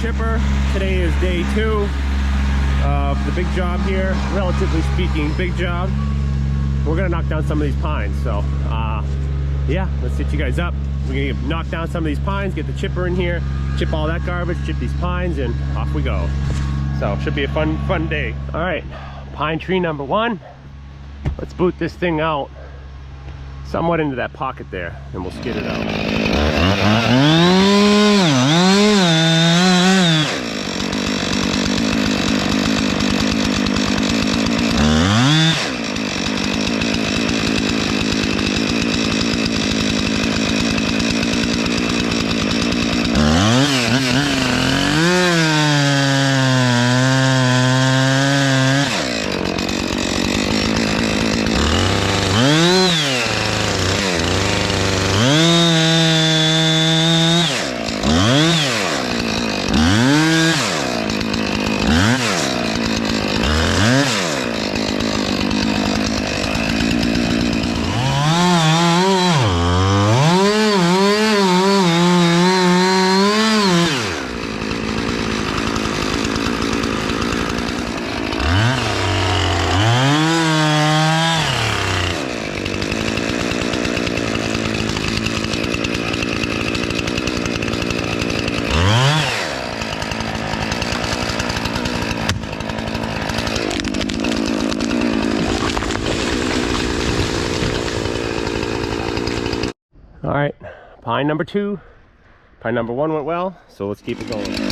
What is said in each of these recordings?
chipper. Today is day 2 of the big job here. Relatively speaking, big job. We're gonna knock down some of these pines. So yeah, let's get you guys up. We're gonna knock down some of these pines, get the chipper in here, chip all that garbage, chip these pines, and off we go. So should be a fun day. All right, pine tree number 1. Let's boot this thing out somewhat into that pocket there, and we'll skid it out. All right, pine number 2. Pine number 1 went well, so let's keep it going.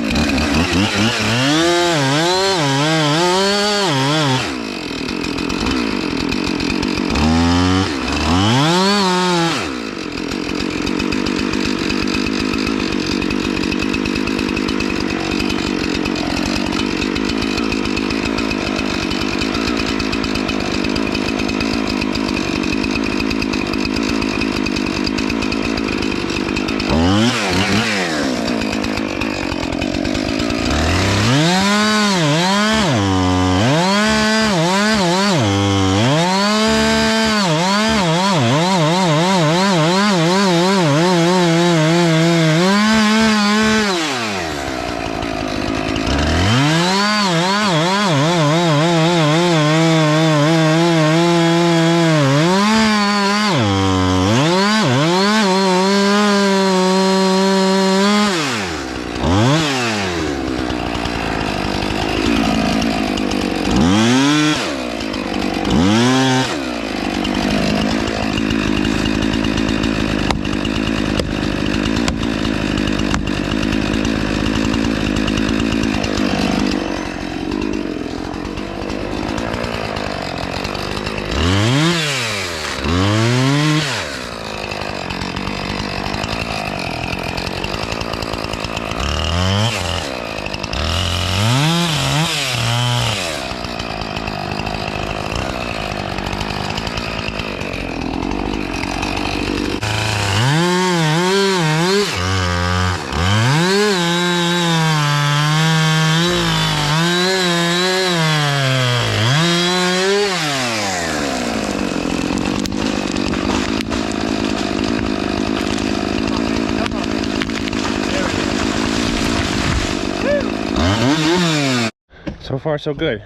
So far, so good.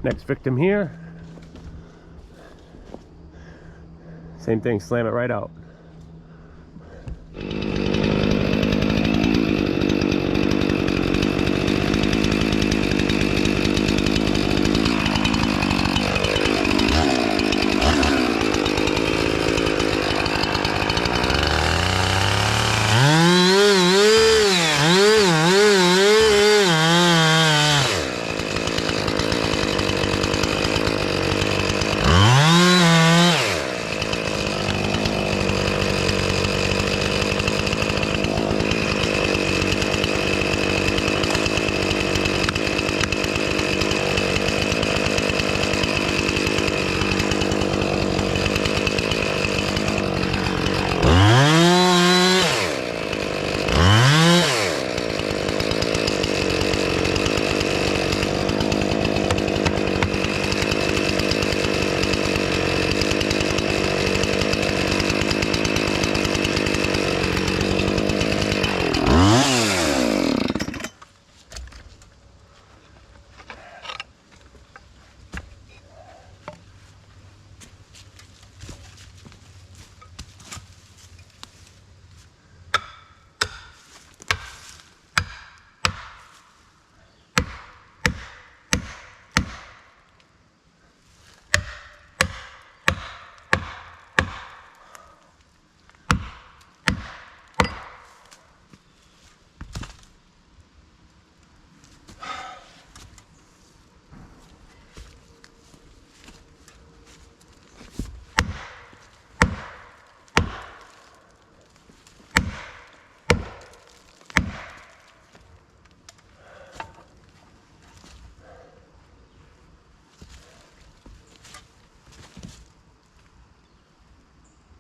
Next victim here. Same thing, slam it right out.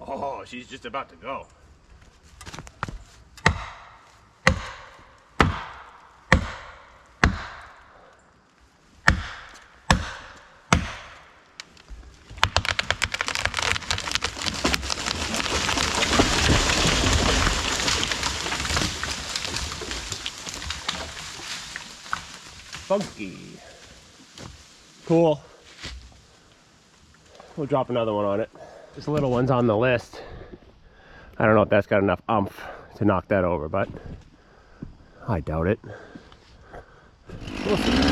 Oh, she's just about to go. Funky. Cool. We'll drop another one on it. This little one's on the list. I don't know if that's got enough oomph to knock that over, but I doubt it. We'll see.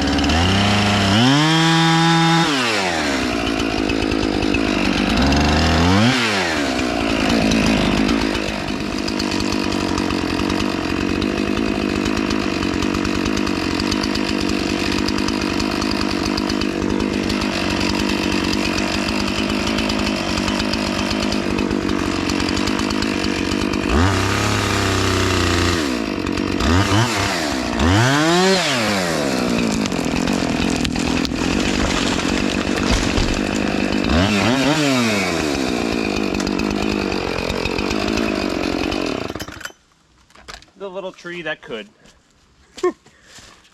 The little tree that could.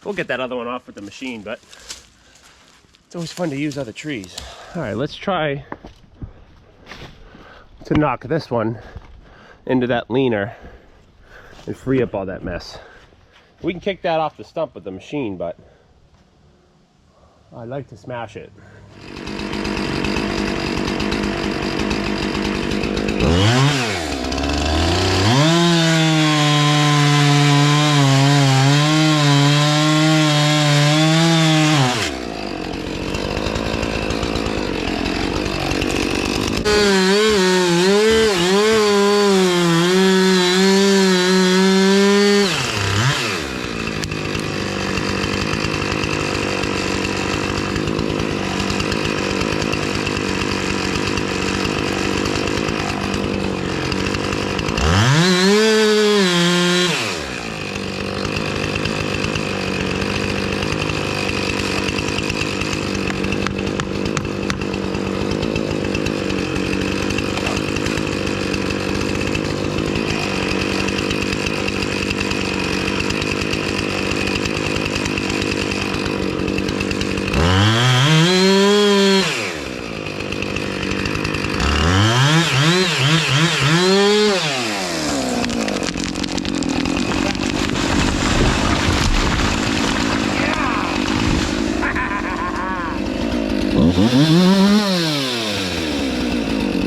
We'll get that other one off with the machine, but it's always fun to use other trees. All right, let's try to knock this one into that leaner and free up all that mess. We can kick that off the stump with the machine, but I'd like to smash it.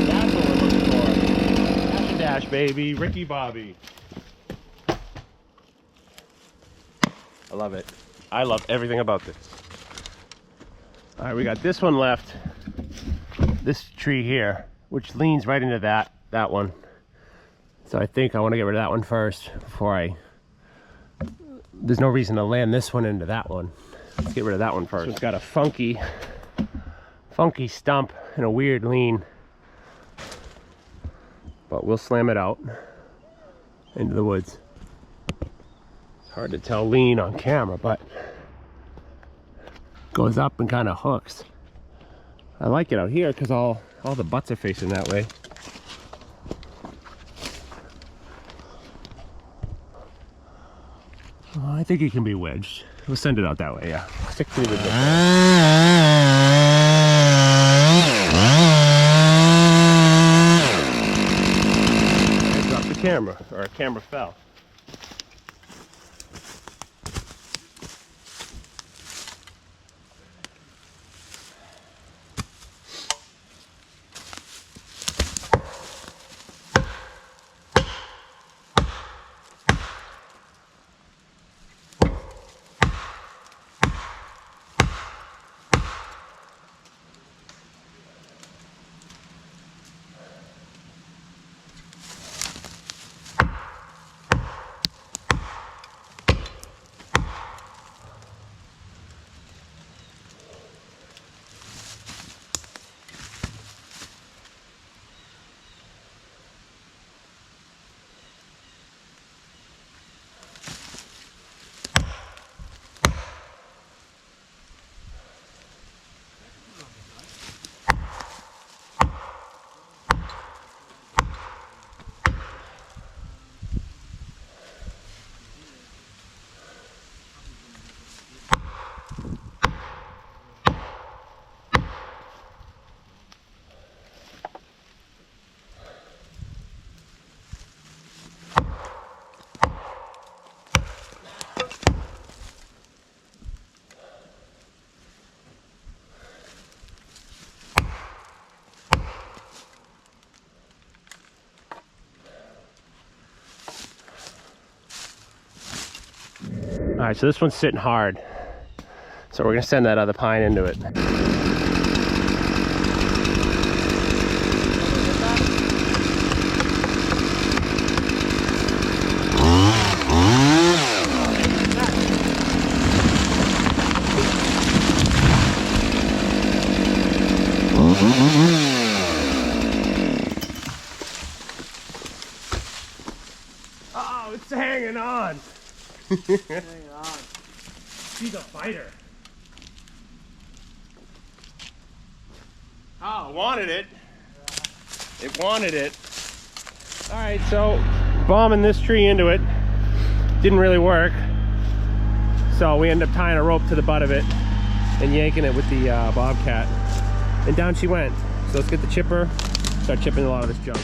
That's what we're looking for. Dash and dash, baby. Ricky Bobby. I love it. I love everything about this. All right, we got this one left. This tree here, which leans right into that one. So I think I want to get rid of that one first before there's no reason to land this one into that one. Let's get rid of that one first. So it's got a funky stump and a weird lean, but we'll slam it out into the woods. It's hard to tell lean on camera, but goes up and kind of hooks. I like it out here because all the butts are facing that way. I think it can be wedged. We'll send it out that way, yeah. Stick to the original. I dropped the camera, or a camera fell. right, so this one's sitting hard. So we're gonna send that other pine into it. Oh, it's hanging on. Hang on. She's a fighter. Oh, it wanted it. Yeah. It wanted it. All right, so bombing this tree into it didn't really work. So we ended up tying a rope to the butt of it and yanking it with the bobcat. And down she went. So let's get the chipper, start chipping a lot of this junk.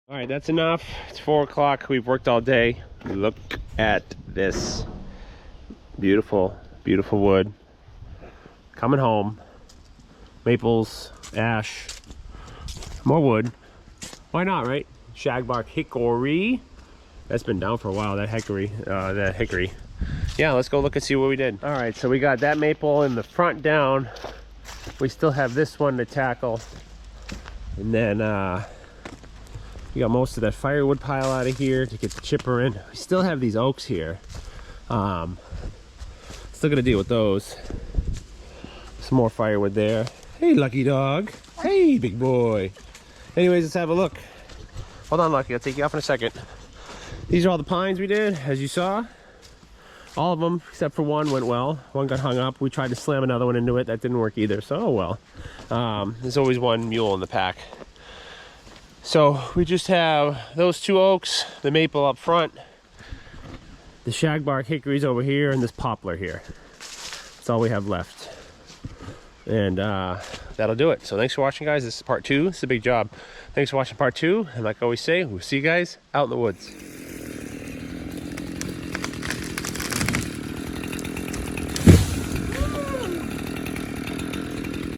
All right, that's enough. It's 4 o'clock. We've worked all day. Look at this. Beautiful, beautiful wood. Coming home. Maples, ash, more wood. Why not, right? Shagbark hickory. That's been down for a while, that hickory. Yeah, let's go look and see what we did. All right, so we got that maple in the front down. We still have this one to tackle. And then we got most of that firewood pile out of here to get the chipper in. We still have these oaks here. Still gonna deal with those. Some more firewood there. Hey, Lucky dog. Hey, big boy. Anyways, let's have a look. Hold on, Lucky, I'll take you off in a second. These are all the pines we did, as you saw. All of them, except for one, went well. One got hung up. We tried to slam another one into it. That didn't work either, so oh well. There's always one mule in the pack. So we just have those 2 oaks, the maple up front, the shagbark hickories over here, and this poplar here. That's all we have left. And that'll do it. So thanks for watching, guys. This is part 2. This is a big job. Thanks for watching part 2. And like I always say, we'll see you guys out in the woods.